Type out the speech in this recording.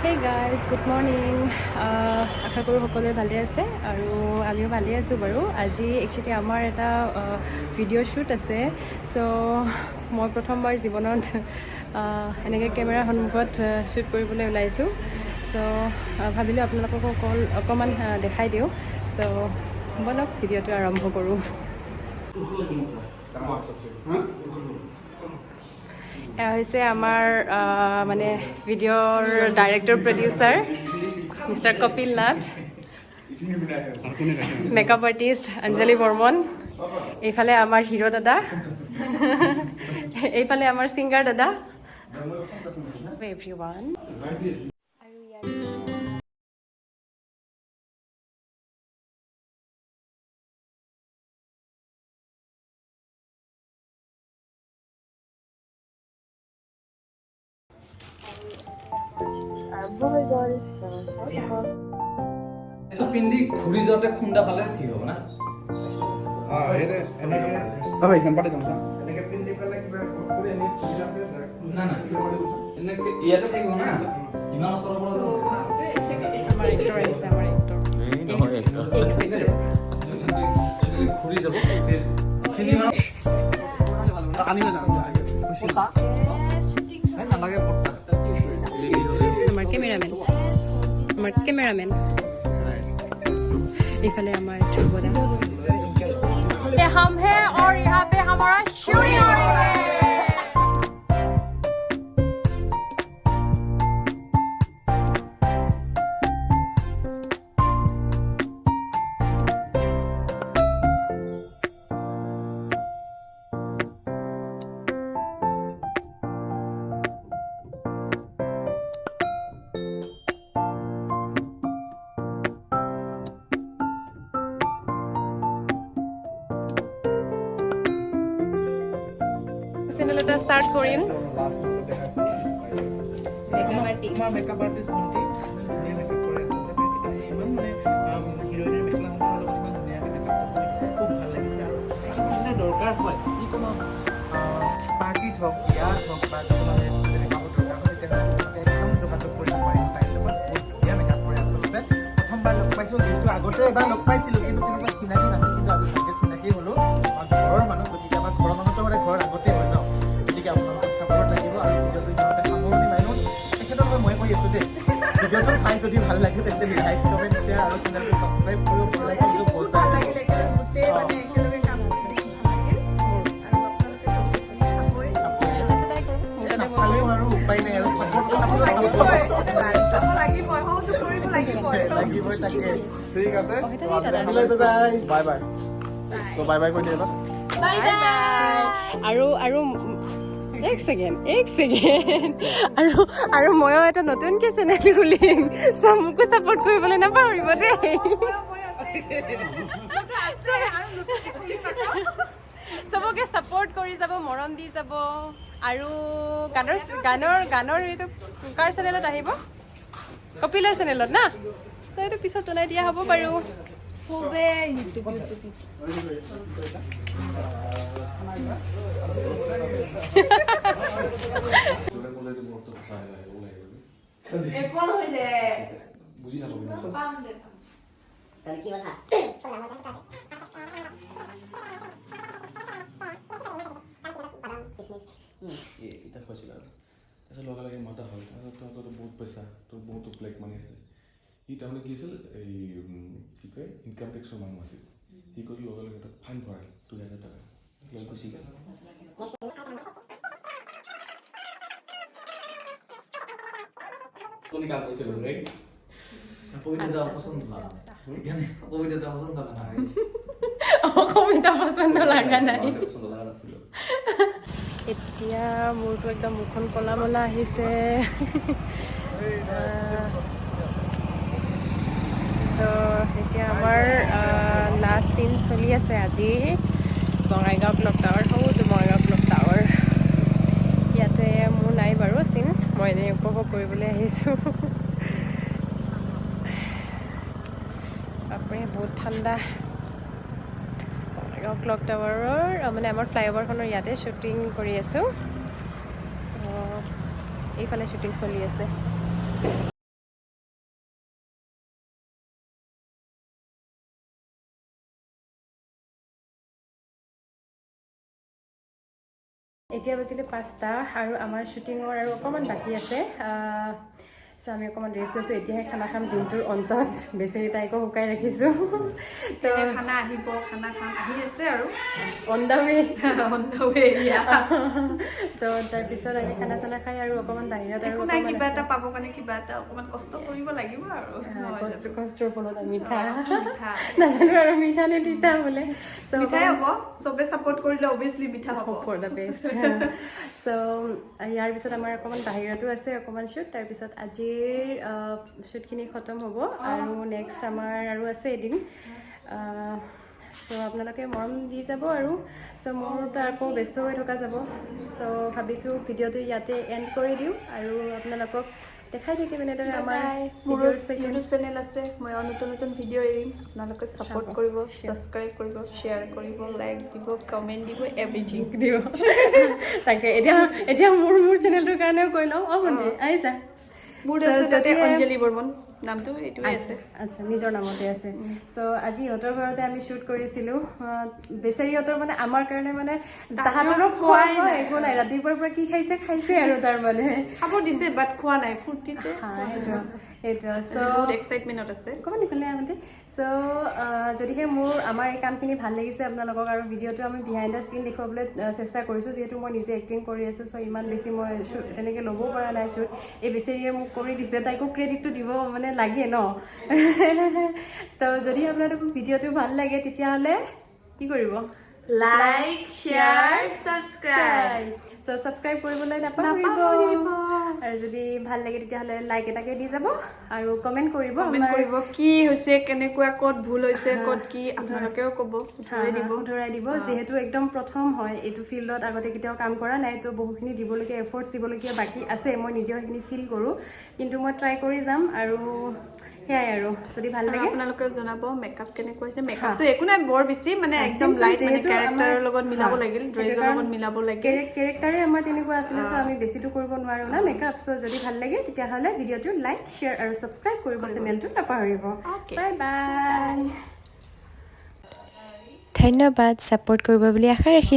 Hey guys, good morning. আশা কৰোঁ সকলোৱে ভালে আছে আৰু আমিও ভালে আছোঁ বাৰু। আজি একচুৱেলি আমাৰ এটা ভিডিঅ' শ্বুট আছে। চ' মই প্ৰথমবাৰ জীৱনত এনেকৈ কেমেৰাৰ সন্মুখত শ্বুট কৰিবলৈ ওলাইছোঁ। চ' ভাবিলোঁ আপোনালোকক অকণমান দেখাই দিওঁ। চ' ব'লক ভিডিঅ'টো আৰম্ভ কৰোঁ। এয়া হৈছে আমাৰ মানে ভিডিঅ'ৰ director producer mister Kapil Nath, makeup artist Anjali Barman, এইফালে আমাৰ হিৰো দাদা, এইফালে আমাৰ ছিংগাৰ দাদা, এভৰিৱান। পিন্ধি ঘূৰি যাওঁতে খুন্দা খালে ঠিক হ'ব না? এনেকে ইয়াতে থাকিব না, ইমান ওচৰৰ পৰা ঘূৰি যাব নালাগে। আমাৰ কেমেৰামেন इफाले हमारे ध्रुवदा ये हम हैं और यहाँ पे हमारा शूटिंग हो रही है। चैनल এটা স্টার্ট করিম। মেকআপ আর্টিস্ট ভন্টি ধুনীয়া মেকআপ কৰে ইমান মানে হিৰোইনৰ মেখেলা চাদৰৰ লগত ইমান ধুনীয়াকৈ মেকআপ কৰিছে, খুব ভাল লাগিছে। আৰু মানে দৰকাৰ হয় যিকোনো পাৰ্টিত হওক, বিয়াত হওক বা যিকোনো মেকআপৰ দৰকাৰ হয় তেতিয়াহ'লে একদম যোগাযোগ কৰিব পাৰিম। তাইৰ লগত বহুত ধুনীয়া মেকআপ কৰে। আচলতে প্ৰথমবাৰ লগ পাইছোঁ, যিহেতু আগতে এবাৰ লগ পাইছিলোঁ কিন্তু তেনেকুৱা চিনাকি নাছিল, কিন্তু আজি ভালকৈ চিনাকি হ'লোঁ। আমাৰ ঘৰৰ মানুহ, গতিকে আমাৰ ঘৰৰ মানুহটো মানে ঘৰৰ আগতে হয় ন, গতিকে আপোনালোকৰ চাপৰ্ট লাগিব। আৰু ভিডিঅ'টো ইমানতে সামৰণি মাৰিলোঁ। তেখেতক মই কৈ আছোঁ দেই, ভিডিঅ'টো চাই যদি ভাল লাগে তেন্তে লাইক, কমেণ্ট, শ্বেয়াৰ আৰু চেনেলটো ছাবস্ক্ৰাইব কৰিব। ভাল লাগিলে বহুত ভাল লাগিলে গোটেই মানে একেলগে কাম নাচালেও আৰু উপায় নাই আৰু লাগিবই তাকে। ঠিক আছে, বাই বাই। তো বাই বাই কৈ দিয়া বাই বাই। আৰু এক ছেকেণ্ড আৰু ময়ো এটা নতুনকৈ চেনেল খুলিম, চ' মোকো ছাপোৰ্ট কৰিবলৈ নাপাহৰিব দেই। চবকে ছাপোৰ্ট কৰি যাব, মৰম দি যাব। আৰু গানৰ এইটো কাৰ চেনেলত আহিব? কপিলৰ চেনেলত না? চ' এইটো পিছত জনাই দিয়া হ'ব বাৰু। চবে ইউটিউব এটা কৈছিল আৰু তাৰপিছত লগে লগে মাতা হ'ল। তাৰপিছত তহঁতৰ বহুত পইচা, তোৰ বহুতো ব্লেক মানি আছে। সি তাৰমানে কি আছিল, এই কি কয় ইনকাম টেক্সৰ মানুহ আছিল। সি কৰি লগে লগে তাক ফাইন ভৰাল 2000 টকা, লৈ গুচি গ'ল। কাম কৰিছিলোঁ কবিতা পচন্দ লগা নাই। এতিয়া মোৰতো একদম মুখখন কলা মলা আহিছে। তো এতিয়া আমাৰ লাষ্ট চিন চলি আছে আজি বঙাইগাঁও ক্লক টাৱাৰ। সৌটো বঙাইগাঁও ক্লক টাৱাৰ। ইয়াতে মোৰ নাই বাৰু চিন, মই এনেই উপভোগ কৰিবলৈ আহিছোঁ। বাপৰে বহুত ঠাণ্ডা। ক্লক টাৱাৰৰ মানে আমাৰ ফ্লাইঅভাৰখনৰ ইয়াতে শ্বুটিং কৰি আছোঁ। এইফালে শ্বুটিং চলি আছে। এতিয়া বাজিলে 5টা আৰু আমাৰ শ্বুটিঙৰ আৰু অকণমান বাকী আছে চ' আমি অকণমান ৰেষ্ট লৈছোঁ এতিয়াহে খানা খাম দিনটোৰ অন্তত বেচেৰি তাইকো শুকাই ৰাখিছোঁ তো খানা আহিব খানা খাম আহি আছে আৰু অন দ্য ৱে এৰিয়া তো তাৰপিছত আমি খানা চানা খাই আৰু অকণমান বাহিৰত আৰু একো নাই কিবা এটা পাব কাৰণে কিবা এটা অকণমান কষ্ট কৰিব লাগিব আৰু কষ্টৰ ফলত মিঠা নাজানো আৰু মিঠা নে তিতা বোলে চ' মিঠাই হ'ব চবে ছাপোৰ্ট কৰিলে অভিয়াছলি মিঠা হ'ব ফৰ দ্য বেষ্ট চ' ইয়াৰ পিছত আমাৰ অকণমান বাহিৰতো আছে অকণমান শ্বুট তাৰপিছত আজিৰ শ্বুটখিনি খতম হ'ব আৰু নেক্সট আমাৰ আৰু আছে এদিন চ' আপোনালোকে মৰম দি যাব আৰু চ' মোৰতো আকৌ ব্যস্ত হৈ থকা যাব চ' ভাবিছোঁ ভিডিঅ'টো ইয়াতে এণ্ড কৰি দিওঁ আৰু আপোনালোকক দেখাই থাকিম এনেদৰে আমাৰ মোৰ ভিডিঅ'ৰ ইউটিউব চেনেল আছে মই নতুন নতুন ভিডিঅ' এৰিম আপোনালোকে ছাপোৰ্ট কৰিব ছাবস্ক্ৰাইব কৰিব শ্বেয়াৰ কৰিব লাইক দিব কমেণ্ট দিব এভৰিথিং দিব তাকে এতিয়া মোৰ চেনেলটোৰ কাৰণেও কৈ লওঁ ভণ্টি আহিছা মোৰ So, আছে তাতে যদিহে- অঞ্জলি বৰ্মন নামটো এইটোৱে আছে আচ্ছা নিজৰ নামতে আছে চ' আজি ইহঁতৰ ঘৰতে আমি শ্বুট কৰিছিলোঁ বেচেৰিহঁতৰ মানে আমাৰ কাৰণে মানে তাহাঁতৰো খোৱা হয় একো নাই ৰাতিপুৱাৰ পৰা কি খাইছে আৰু তাৰ মানে খাব দিছে বাট খোৱা নাই ফূৰ্তিটো সেইটো চ' বহুত এক্সাইটমেণ্টত আছে অকণমান ইফালে আহোঁতে চ' যদিহে আমাৰ এই কামখিনি ভাল লাগিছে আপোনালোকক আৰু ভিডিঅ'টো আমি বিহাইণ্ড দ্য চিন দেখুৱাবলৈ চেষ্টা কৰিছোঁ যিহেতু মই নিজে এক্টিং কৰি আছোঁ চ' ইমান বেছি মই শ্বুট তেনেকৈ ল'বও পৰা নাই শ্বুট এই বেচেৰিয়ে মোক কৰি দিছে তাইকো ক্ৰেডিটটো দিব মানে লাগে ন তো যদি আপোনালোকক ভিডিঅ'টো ভাল লাগে তেতিয়াহ'লে কি কৰিব লাইক শ্বেয়াৰ ছাবস্ক্ৰাইব চ' ছাবস্ক্ৰাইব কৰিবলৈ নাপাহৰিব আৰু যদি ভাল লাগে তেতিয়াহ'লে লাইক এটাকে দি যাব আৰু কমেণ্ট কৰিব কমেণ্ট কৰিব কি হৈছে কেনেকুৱা ক'ত ভুল হৈছে ক'ত কি আপোনালোকেও ক'ব শুধৰাই দিব যিহেতু একদম প্ৰথম হয় এইটো ফিল্ডত আগতে কেতিয়াও কাম কৰা নাই তো বহুখিনি দিবলগীয়া এফৰ্টছ দিবলগীয়া বাকী আছে মই নিজেও সেইখিনি ফিল কৰোঁ কিন্তু মই ট্ৰাই কৰি যাম আৰু সেয়াই আৰু যদি ভাল লাগে আপোনালোকে জনাব মেকআপ কেনেকুৱা হৈছে মেকআপটো একো নাই বৰ বেছি মানে একদম লাইট মানে কেৰেক্টাৰৰ লগত মিলাব লাগিল ড্ৰেছৰ লগত মিলাব লাগিল কেৰেক্টাৰে আমাৰ তেনেকুৱা আছিলে চ' আমি বেছিটো কৰিব নোৱাৰোঁ না মেকআপ চ' যদি ভাল লাগে তেতিয়াহ'লে ভিডিঅ'টো লাইক শ্বেয়াৰ আৰু ছাবস্ক্ৰাইব কৰিব চেনেলটো নাপাহৰিব বাই বাই ধন্যবাদ ছাপোৰ্ট কৰিব বুলি আশা ৰাখি